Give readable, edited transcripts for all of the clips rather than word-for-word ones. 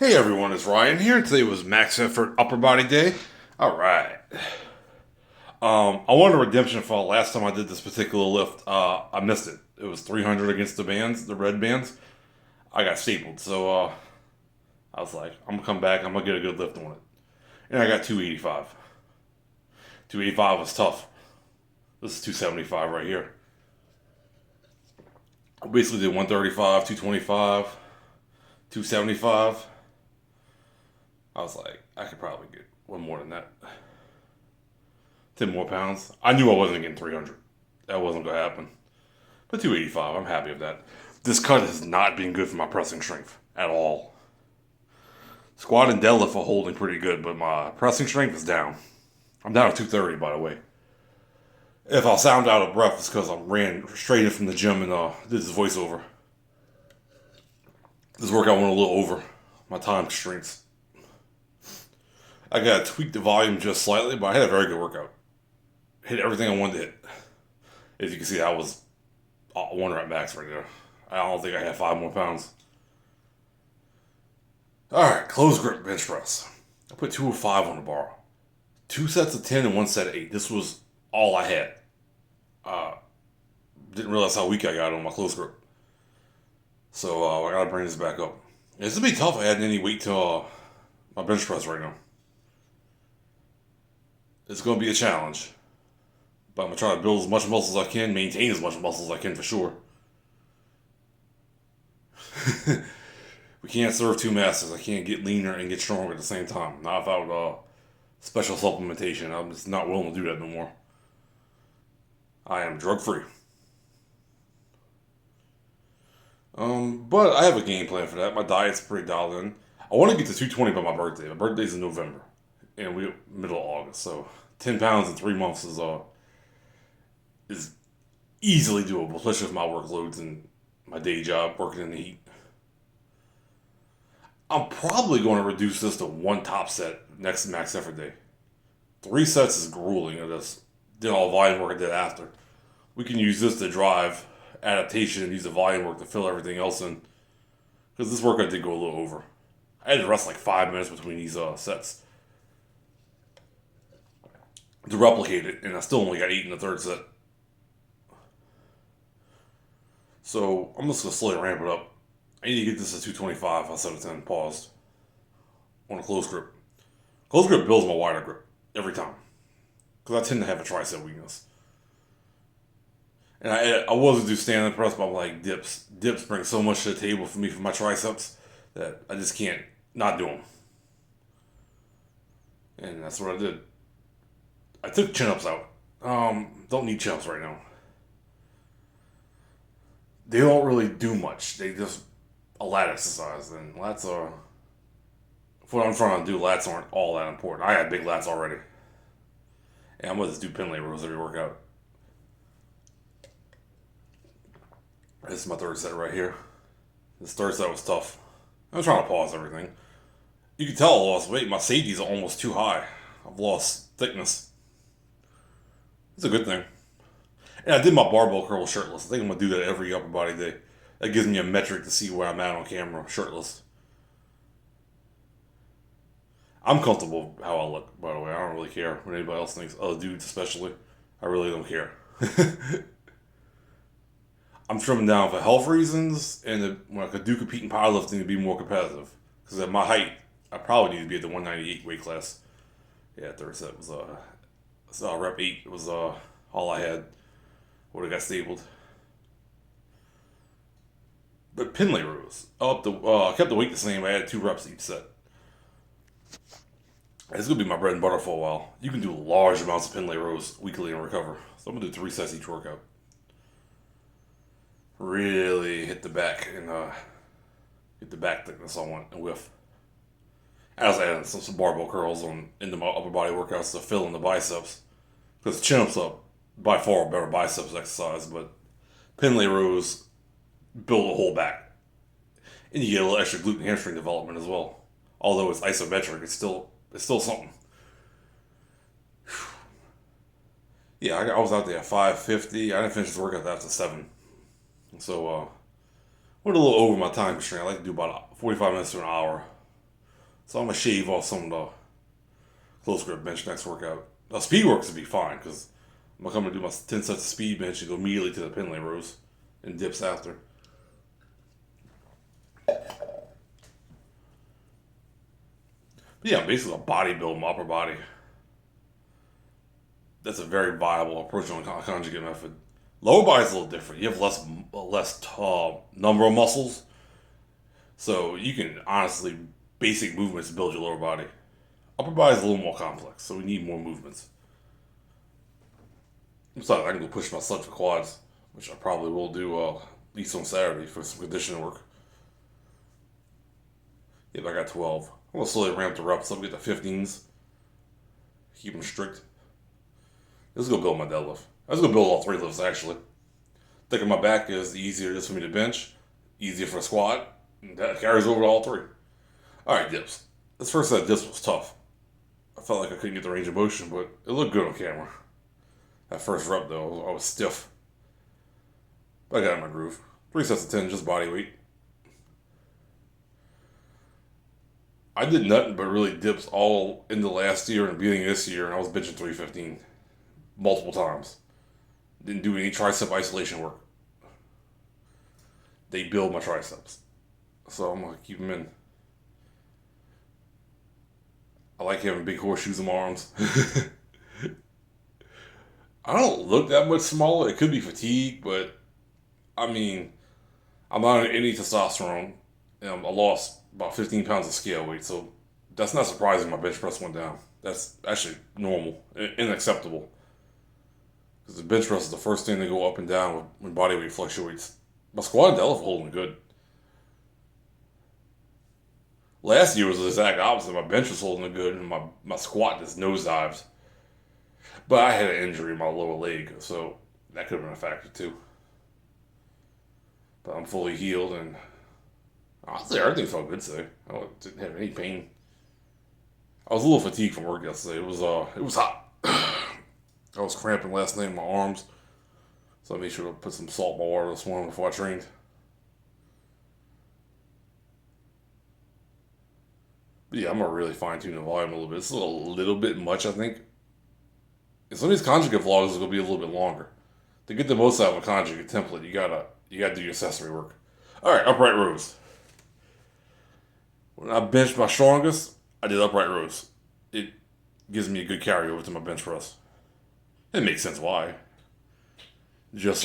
Hey everyone, it's Ryan here. Today was max effort upper body day. All right. I wanted a redemption fall last time I did this particular lift. I missed it. It was 300 against the bands, the red bands. I got stapled, so I was like, I'm gonna come back. I'm gonna get a good lift on it, and I got 285. 285 was tough. This is 275 right here. I basically did 135, 225, 275. I was like, I could probably get one more than that. 10 more pounds. I knew I wasn't getting 300. That wasn't going to happen. But 285, I'm happy with that. This cut has not been good for my pressing strength at all. Squat and deadlift are holding pretty good, but my pressing strength is down. I'm down to 230, by the way. If I sound out of breath, it's because I ran straight in from the gym and did this voiceover. This workout went a little over my time constraints. I got to tweak the volume just slightly, but I had a very good workout. Hit everything I wanted to hit. As you can see, I was one rep max right there. I don't think I had 5 more pounds. Alright, close grip bench press. I put 205 on the bar. 2 sets of 10 and 1 set of 8. This was all I had. Uh, didn't realize how weak I got on my close grip. So I gotta bring this back up. It's gonna be tough adding any weight to my bench press right now. It's gonna be a challenge. But I'm gonna try to build as much muscle as I can, maintain as much muscle as I can for sure. We can't serve two masters. I can't get leaner and get stronger at the same time. Not without special supplementation. I'm just not willing to do that no more. I am drug free. But I have a game plan for that. My diet's pretty dialed in. I want to get to 220 by my birthday. My birthday's in November, and we middle of August. So 10 pounds in 3 months is easily doable, especially with my workloads and my day job working in the heat. I'm probably going to reduce this to one top set next max effort day. 3 sets is grueling of this. Then all the volume work I did after. We can use this to drive adaptation and use the volume work to fill everything else in. Because this workout did go a little over. I had to rest like 5 minutes between these sets to replicate it, and I still only got 8 in the third set. So I'm just going to slowly ramp it up. I need to get this to 225 instead of 10 paused on a close grip. Close grip builds my wider grip every time. Because I tend to have a tricep weakness. And I was to do standing press, but I'm like dips. Dips bring so much to the table for me for my triceps that I just can't not do them. And that's what I did. I took chin ups out. Don't need chin ups right now. They don't really do much. They just a lat exercise, and lats are. For what I'm trying to do, lats aren't all that important. I had big lats already. And I'm going to just do Pendlay rows every workout. This is my third set right here. This third set was tough. I'm trying to pause everything. You can tell I lost weight. My safeties are almost too high. I've lost thickness. It's a good thing. And I did my barbell curl shirtless. I think I'm going to do that every upper body day. That gives me a metric to see where I'm at on camera, shirtless. I'm comfortable how I look, by the way. I don't really care what anybody else thinks. Other dudes especially. I really don't care. I'm trimming down for health reasons and when I could do compete in powerlifting to be more competitive. Because at my height, I probably need to be at the 198 weight class. Yeah, third set was rep 8 was all I had. Would have got stapled. But Pendlay rows. I kept the weight the same. I had 2 reps each set. It's gonna be my bread and butter for a while. You can do large amounts of Pendlay rows weekly and recover. So I'm gonna do 3 sets each workout. Really hit the back and get the back thickness I want and width. I was adding some barbell curls into my upper body workouts to fill in the biceps. Because chin ups up by far a better biceps exercise, but Pendlay rows build a whole back. And you get a little extra glute and hamstring development as well. Although it's isometric, it's still something. Yeah, I was out there at 5:50. I didn't finish the workout after 7. So, went a little over my time constraint. I like to do about 45 minutes to an hour So I'm gonna shave off some of the close grip bench next workout. Now speed works would be fine because I'm gonna come and do my 10 sets of speed bench and go immediately to the Pendlay rows and dips after. But yeah, basically a bodybuild my upper body. That's a very viable approach on a conjugate method. Lower body's a little different. You have less number of muscles, so you can honestly basic movements build your lower body. Upper body's a little more complex, so we need more movements. Besides, I can go push my sled for quads, which I probably will do at least on Saturday for some conditioning work. Yep, I got 12. I'm gonna slowly ramp the reps up, get the 15s, keep them strict. Let's go build my deadlift. Let's go build all three lifts actually. Thinking my back is easier just for me to bench, easier for a squat. That carries over to all three. Alright, dips. This first set of dips was tough. I felt like I couldn't get the range of motion, but it looked good on camera. That first rep though, I was stiff. But I got in my groove. 3 sets of 10, just body weight. I did nothing but really dips all into last year and the beginning of this year, and I was benching 315 multiple times. Didn't do any tricep isolation work. They build my triceps. So I'm going to keep them in. I like having big horseshoes in my arms. I don't look that much smaller. It could be fatigue, but I mean, I'm not on any testosterone. I lost about 15 pounds of scale weight, so that's not surprising my bench press went down. That's actually normal, unacceptable. Because the bench press is the first thing to go up and down when body weight fluctuates. My squat and deadlift holding good. Last year was the exact opposite. My bench was holding it good, and my squat just nosedived. But I had an injury in my lower leg, so that could have been a factor too. But I'm fully healed, and honestly, everything felt good today. I didn't have any pain. I was a little fatigued from work yesterday. It was hot. I was cramping last night in my arms, so I made sure to put some salt in my water this morning before I trained. But yeah, I'm gonna really fine tune the volume a little bit. It's a little bit much, I think. And some of these conjugate vlogs are gonna be a little bit longer. To get the most out of a conjugate template, you gotta do your accessory work. All right, upright rows. When I benched my strongest, I did upright rows. It gives me a good carryover to my bench press. It makes sense why. Just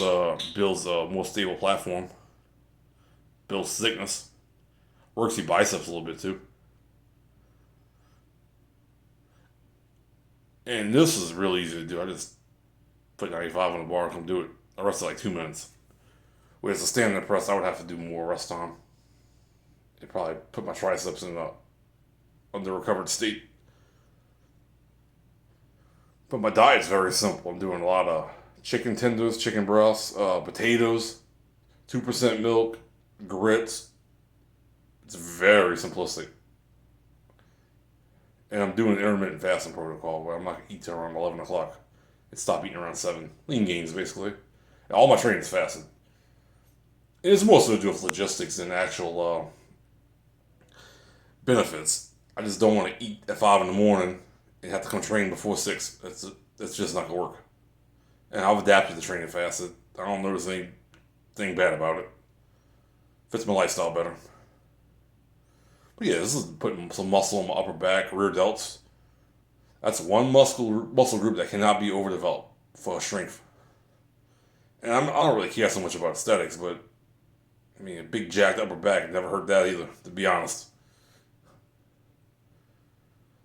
builds a more stable platform. Builds thickness. Works your biceps a little bit too. And this is really easy to do. I just put 95 on the bar and come do it. I rested like 2 minutes. Whereas the standing press, I would have to do more rest time. It probably put my triceps in a under recovered state. But my diet's very simple. I'm doing a lot of chicken tenders, chicken breasts, potatoes, 2% milk, grits. It's very simplistic. And I'm doing an intermittent fasting protocol where I'm not going to eat till around 11 o'clock and stop eating around 7. Lean gains, basically. All my training is fasted. And it's mostly to do with logistics and actual benefits. I just don't want to eat at 5 in the morning and have to come train before 6. It's just not going to work. And I've adapted to training fasted. I don't notice anything bad about it. Fits my lifestyle better. But yeah, this is putting some muscle on my upper back, rear delts. That's one muscle group that cannot be overdeveloped for strength. And I don't really care so much about aesthetics, but I mean, a big jacked upper back never hurt that either, to be honest.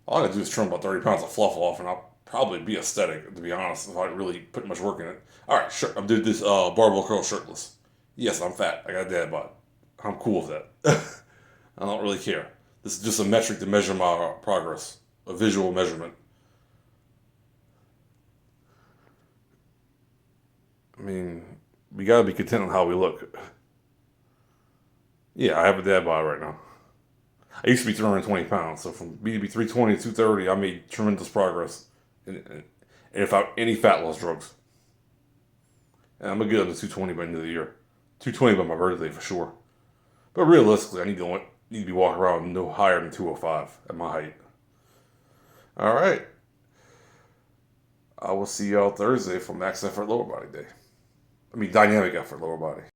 All I gotta do is trim about 30 pounds of fluff off, and I'll probably be aesthetic, to be honest, if I really put much work in it. Alright, sure, I'm doing this barbell curl shirtless. Yes, I'm fat. I got a dad bod. I'm cool with that. I don't really care. This is just a metric to measure my progress. A visual measurement. I mean, we gotta be content on how we look. Yeah, I have a dad bod right now. I used to be 320 pounds, so from me to be 320 to 230, I made tremendous progress. And without any fat loss drugs. And I'm gonna get up to 220 by the end of the year. 220 by my birthday for sure. But realistically, I need to need to be walking around no higher than 205 at my height. All right. I will see y'all Thursday for max effort lower body day. I mean, dynamic effort lower body.